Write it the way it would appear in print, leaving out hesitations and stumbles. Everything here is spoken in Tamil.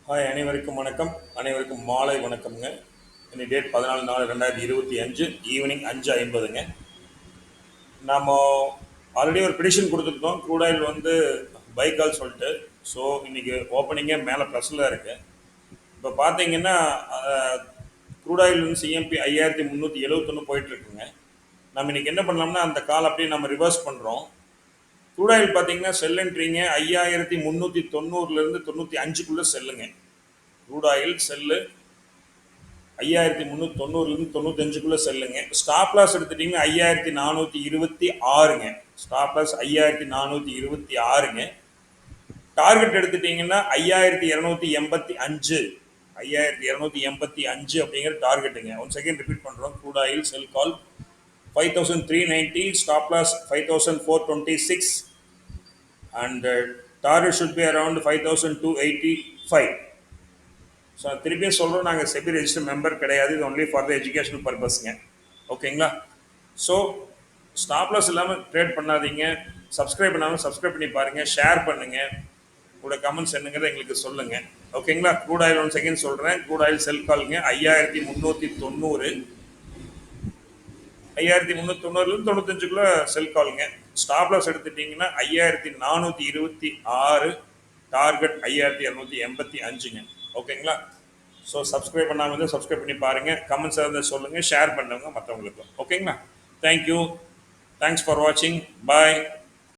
ஹாய், அனைவருக்கும் வணக்கம். அனைவருக்கும் மாலை வணக்கம்ங்க. இன்னைக்கு டேட் 14/4/2025 ஈவினிங் 5:50ங்க. நாம் ஆல்ரெடி ஒரு ப்ரிடிஷன் கொடுத்துருந்தோம். க்ரூட் ஆயில் வந்து பைக்கால் சொல்லிட்டு. ஸோ இன்னைக்கு ஓப்பனிங்கே மேலே ப்ளஸில் இருக்கு. இப்போ பார்த்தீங்கன்னா க்ரூட் ஆயில் வந்து சிஎம்பி 5371 போயிட்டு இருக்குங்க. நம்ம இன்னைக்கு என்ன பண்ணலாம்னா அந்த கால் அப்படியே நம்ம ரிவர்ஸ் பண்ணுறோம். க்ரூட் ஆயில் பார்த்தீங்கன்னா செல்லுன்றீங்க 5390லேருந்து 95க்குள்ளே செல்லுங்க. க்ரூட் ஆயில் செல்லு 5390லேருந்து 95க்குள்ளே செல்லுங்க. ஸ்டாப் லாஸ் எடுத்துட்டிங்கன்னா 5426ங்க. ஸ்டாப் லாஸ் 5426ங்க. டார்கெட் எடுத்துட்டிங்கன்னா 5285 5285 அப்படிங்கிற டார்கெட்டுங்க. ஒன் செகண்ட் ரிப்பீட் பண்ணுறோம். Crude oil sell call 5390, stop loss 5426 and target should be around 5285. So திருப்பியும் சொல்கிறோம், நாங்கள் செபி ரெஜிஸ்டர் மெம்பர் கிடையாது. இது ஒன்லி ஃபார் த எஜுகேஷனல் பர்பஸ்ங்க. ஓகேங்களா? ஸோ ஸ்டாப் லாஸ் இல்லாமல் ட்ரேட் பண்ணாதீங்க. சப்ஸ்கிரைப் பண்ணாமல் சப்ஸ்கிரைப் பண்ணி பாருங்கள், ஷேர் பண்ணுங்கள், உங்களோட கமெண்ட்ஸ் என்னங்கிறத எங்களுக்கு சொல்லுங்கள். ஓகேங்களா? க்ரூட் ஆயில் ஒன் செகண்ட் சொல்கிறேன். க்ரூட் ஆயில் செல் காலுங்க 5390, 5390லேருந்து 95க்குள்ளே செல் காலுங்க. ஸ்டாப் லாஸ் எடுத்துட்டிங்கன்னா 5426, டார்கெட் 5285ங்க. ஓகேங்களா? ஸோ சப்ஸ்கிரைப் பண்ணாமல் இருந்தால் சப்ஸ்கிரைப் பண்ணி பாருங்கள், கமெண்ட்ஸ் இருந்தால் சொல்லுங்கள், ஷேர் பண்ணுங்க மற்றவங்களுக்கு. ஓகேங்களா? தேங்க்யூ. தேங்க்ஸ் ஃபார் வாட்சிங். பாய்.